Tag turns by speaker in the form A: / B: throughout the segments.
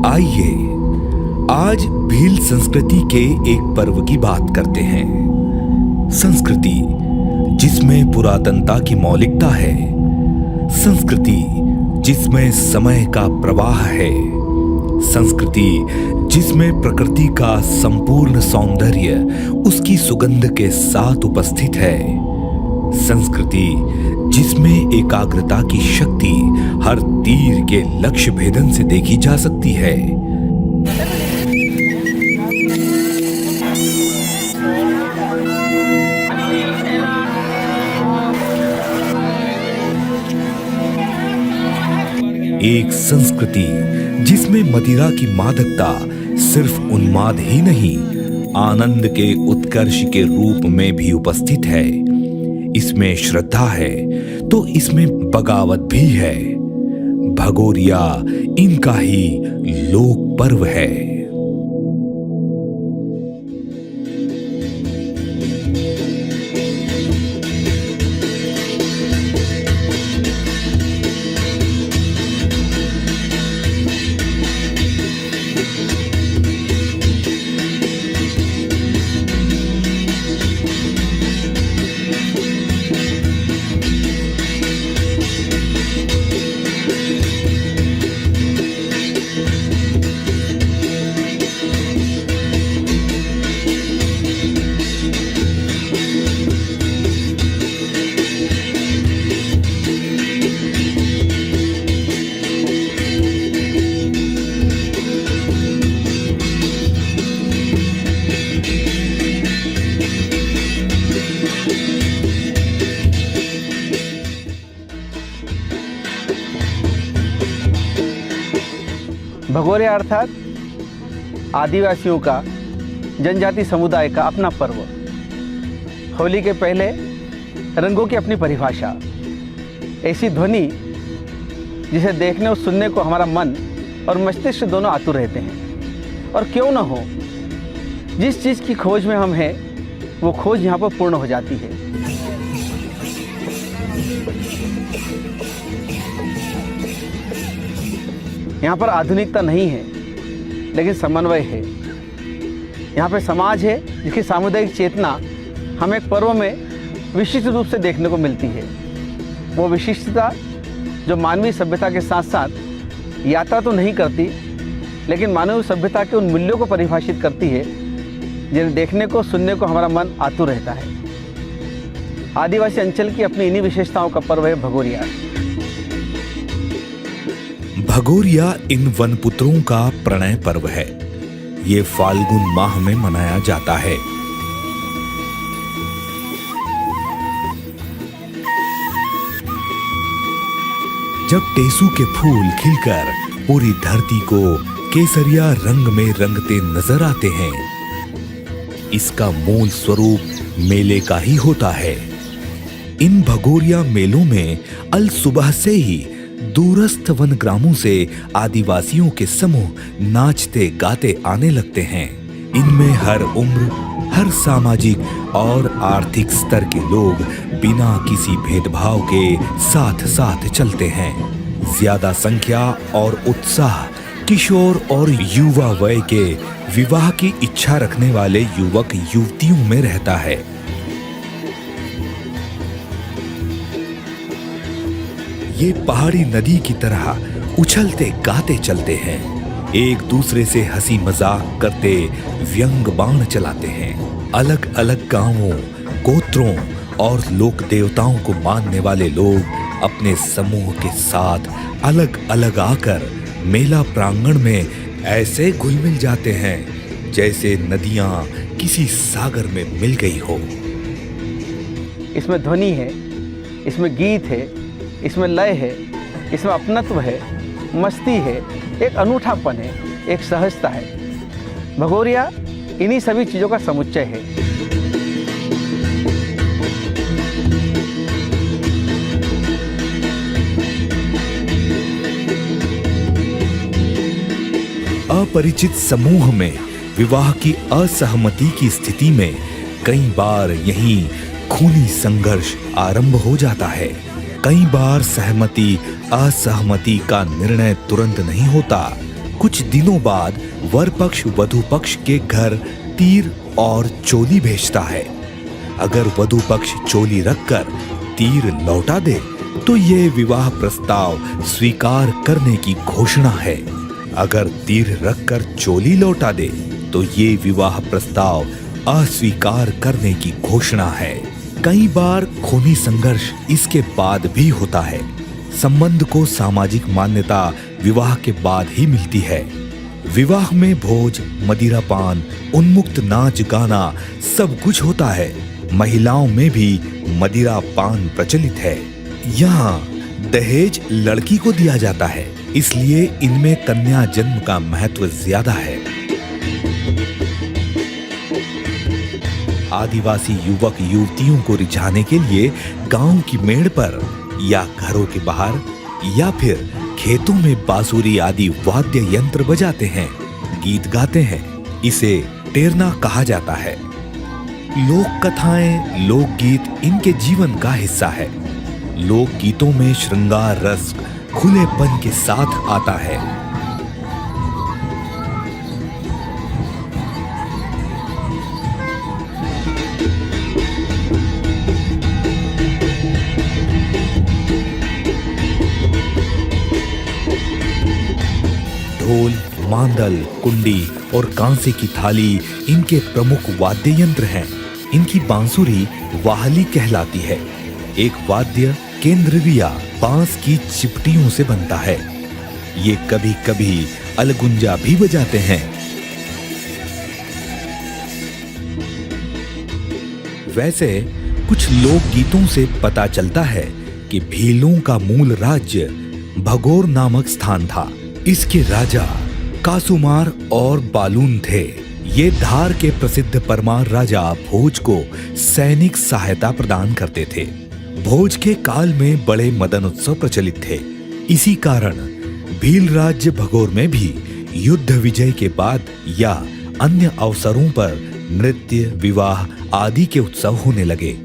A: आइए आज भील संस्कृति के एक पर्व की बात करते हैं। संस्कृति जिसमें पुरातनता की मौलिकता है, संस्कृति जिसमें समय का प्रवाह है, संस्कृति जिसमें प्रकृति का संपूर्ण सौंदर्य उसकी सुगंध के साथ उपस्थित है, संस्कृति जिसमें एकाग्रता की शक्ति हर तीर के लक्ष्य भेदन से देखी जा सकती है। एक संस्कृति जिसमें मदिरा की मादकता सिर्फ उन्माद ही नहीं, आनंद के उत्कर्ष के रूप में भी उपस्थित है। इसमें श्रद्धा है तो इसमें बगावत भी है। भगोरिया इनका ही लोक पर्व है।
B: भगोरिया अर्थात आदिवासियों का, जनजाति समुदाय का अपना पर्व। होली के पहले रंगों की अपनी परिभाषा, ऐसी ध्वनि जिसे देखने और सुनने को हमारा मन और मस्तिष्क दोनों आतुर रहते हैं। और क्यों न हो, जिस चीज़ की खोज में हम हैं वो खोज यहाँ पर पूर्ण हो जाती है। यहाँ पर आधुनिकता नहीं है लेकिन समन्वय है। यहाँ पे समाज है जिसकी सामुदायिक चेतना हमें एक पर्व में विशिष्ट रूप से देखने को मिलती है। वो विशिष्टता जो मानवीय सभ्यता के साथ साथ यात्रा तो नहीं करती लेकिन मानवीय सभ्यता के उन मूल्यों को परिभाषित करती है जिन्हें देखने को सुनने को हमारा मन आतुर रहता है। आदिवासी अंचल की अपनी इन्हीं विशेषताओं का पर्व है भगोरिया।
A: भगोरिया इन वनपुत्रों का प्रणय पर्व है। ये फाल्गुन माह में मनाया जाता है। जब टेसू के फूल खिलकर पूरी धरती को केसरिया रंग में रंगते नजर आते हैं, इसका मूल स्वरूप मेले का ही होता है। इन भगोरिया मेलों में अल सुबह से ही दूरस्थ वन ग्रामों से आदिवासियों के समूह नाचते गाते आने लगते हैं। इनमें हर उम्र, हर सामाजिक और आर्थिक स्तर के लोग बिना किसी भेदभाव के साथ साथ चलते हैं। ज्यादा संख्या और उत्साह किशोर और युवा वय के विवाह की इच्छा रखने वाले युवक युवतियों में रहता है। ये पहाड़ी नदी की तरह उछलते गाते चलते हैं, एक दूसरे से हंसी मजाक करते व्यंग बाण चलाते हैं। अलग अलग गांवों, गोत्रों और लोक देवताओं को मानने वाले लोग अपने समूह के साथ अलग अलग आकर मेला प्रांगण में ऐसे घुल मिल जाते हैं जैसे नदियां किसी सागर में मिल गई हो।
B: इसमें ध्वनि है, इसमें गीत है, इसमें लय है, इसमें अपनत्व है, मस्ती है, एक अनूठापन है, एक सहजता है। भगोरिया इन्हीं सभी चीज़ों का समुच्चय है।
A: अपरिचित समूह में विवाह की असहमति की स्थिति में कई बार यहीं खूनी संघर्ष आरंभ हो जाता है। कई बार सहमति असहमति का निर्णय तुरंत नहीं होता, कुछ दिनों बाद वर पक्ष वधू पक्ष के घर तीर और चोली भेजता है। अगर वधू पक्ष चोली रखकर तीर लौटा दे तो ये विवाह प्रस्ताव स्वीकार करने की घोषणा है। अगर तीर रखकर चोली लौटा दे तो ये विवाह प्रस्ताव अस्वीकार करने की घोषणा है। कई बार खूनी संघर्ष इसके बाद भी होता है। संबंध को सामाजिक मान्यता विवाह के बाद ही मिलती है। विवाह में भोज, मदिरापान, उन्मुक्त नाच गाना सब कुछ होता है। महिलाओं में भी मदिरापान प्रचलित है। यहाँ दहेज लड़की को दिया जाता है, इसलिए इनमें कन्या जन्म का महत्व ज्यादा है। आदिवासी युवक युवतियों को रिझाने के लिए गांव की मेड़ पर या घरों के बाहर या फिर खेतों में बांसुरी आदि वाद्य यंत्र बजाते हैं, गीत गाते हैं। इसे टेरना कहा जाता है। लोक कथाएं, लोकगीत इनके जीवन का हिस्सा है। लोक गीतों में श्रृंगार रस खुलेपन के साथ आता है। ढोल, मांदल, कुंडी और कांसे की थाली इनके प्रमुख वाद्य यंत्र हैं। इनकी बांसुरी वाहली कहलाती है। एक वाद्य केंद्रविया बांस की चिपटियों से बनता है। ये कभी कभी अलगुंजा भी बजाते हैं। वैसे कुछ लोक गीतों से पता चलता है कि भीलों का मूल राज्य भगोर नामक स्थान था। इसके राजा कासुमार और बालून थे। ये धार के प्रसिद्ध परमार राजा भोज को सैनिक सहायता प्रदान करते थे। भोज के काल में बड़े मदन उत्सव प्रचलित थे। इसी कारण भील राज्य भगोर में भी युद्ध विजय के बाद या अन्य अवसरों पर नृत्य, विवाह आदि के उत्सव होने लगे।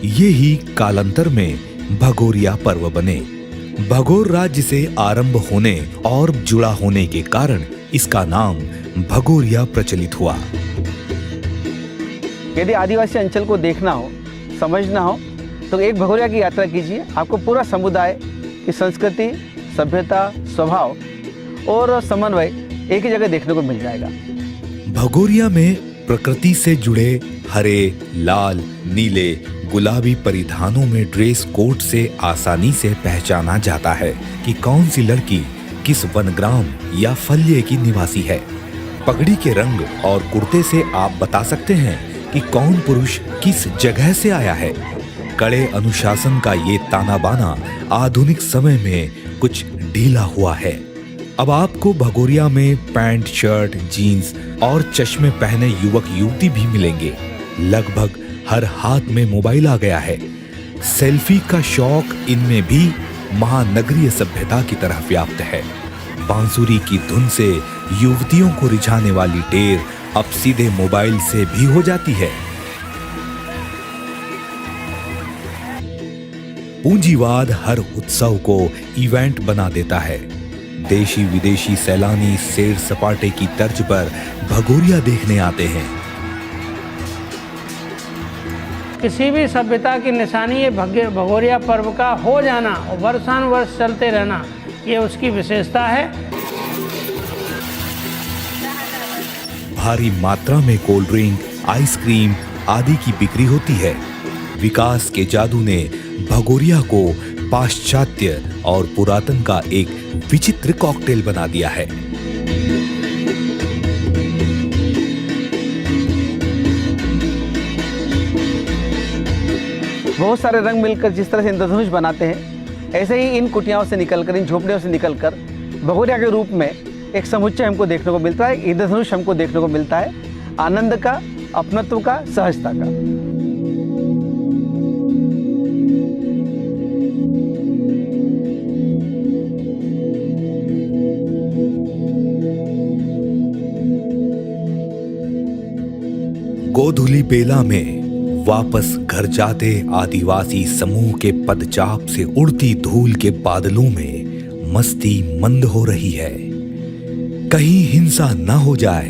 A: ये ही कालांतर में भगोरिया पर्व बने। भगोर राज्य से आरंभ होने और जुड़ा होने के कारण इसका नाम भगोरिया प्रचलित हुआ।
B: यदि आदिवासी अंचल को देखना हो, समझना हो तो एक भगोरिया की यात्रा कीजिए। आपको पूरा समुदाय की संस्कृति, सभ्यता, स्वभाव और समन्वय एक ही जगह देखने को मिल जाएगा।
A: भगोरिया में प्रकृति से जुड़े हरे, लाल, नीले, गुलाबी परिधानों में ड्रेस कोड से आसानी से पहचाना जाता है कि कौन सी लड़की किस वनग्राम या फल्य की निवासी है। पगड़ी के रंग और कुर्ते से आप बता सकते हैं कि कौन पुरुष किस जगह से आया है। कड़े अनुशासन का ये ताना बाना आधुनिक समय में कुछ ढीला हुआ है। अब आपको भगोरिया में पैंट, शर्ट, जीन्स और चश्मे पहने युवक युवती भी मिलेंगे। लगभग हर हाथ में मोबाइल आ गया है। सेल्फी का शौक इनमें भी महानगरीय सभ्यता की तरफ व्याप्त है। बांसुरी की धुन से युवतियों को रिझाने वाली टेर अब सीधे मोबाइल से भी हो जाती है। पूंजीवाद हर उत्सव को इवेंट बना देता है। देशी विदेशी सैलानी सैर सपाटे की तर्ज पर भगोरिया देखने आते हैं।
C: किसी भी सभ्यता की निशानी ये भगोरिया पर्व का हो जाना और वर्षानुवर्ष चलते रहना, ये उसकी विशेषता है।
A: भारी मात्रा में कोल्ड ड्रिंक, आइसक्रीम आदि की बिक्री होती है। विकास के जादू ने भगोरिया को पाश्चात्य और पुरातन का एक विचित्र कॉकटेल बना दिया है।
B: बहुत सारे रंग मिलकर जिस तरह से इंद्रधनुष बनाते हैं, ऐसे ही इन कुटियाओं से निकलकर, इन झोपड़ियों से निकलकर भगोरिया के रूप में एक समुच्चय हमको देखने को मिलता है। इंद्रधनुष हमको देखने को मिलता है, आनंद का, अपनत्व का, सहजता का।
A: गोधुली बेला में वापस घर जाते आदिवासी समूह के पदचाप से उड़ती धूल के बादलों में मस्ती मंद हो रही है। कहीं हिंसा न हो जाए,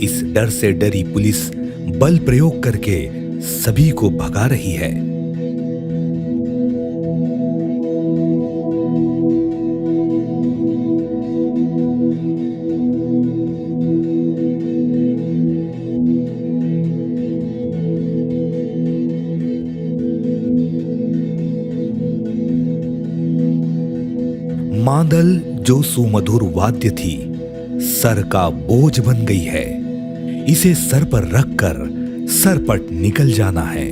A: इस डर से डरी पुलिस बल प्रयोग करके सभी को भगा रही है। मांदल जो सुमधुर वाद्य थी, सर का बोझ बन गई है। इसे सर पर रखकर सरपट निकल जाना है।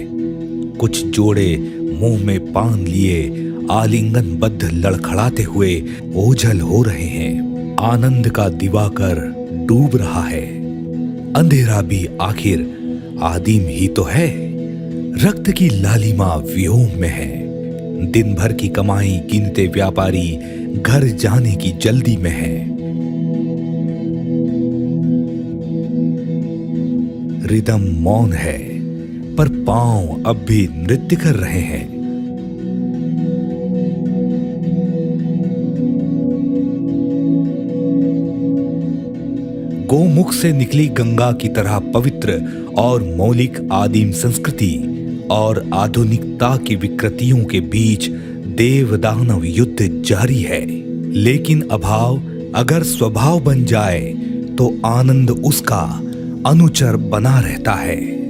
A: कुछ जोड़े मुंह में पान लिए आलिंगनबद्ध लड़खड़ाते हुए ओझल हो रहे हैं। आनंद का दिवाकर डूब रहा है। अंधेरा भी आखिर आदिम ही तो है। रक्त की लालिमा व्योम में है। दिन भर की कमाई गिनते व्यापारी घर जाने की जल्दी में है। रिदम मौन है, पर पांव अब भी नृत्य कर रहे हैं। गोमुख से निकली गंगा की तरह पवित्र और मौलिक आदिम संस्कृति और आधुनिकता की विकृतियों के बीच देव दानव युद्ध जारी है। लेकिन अभाव अगर स्वभाव बन जाए तो आनंद उसका अनुचर बना रहता है।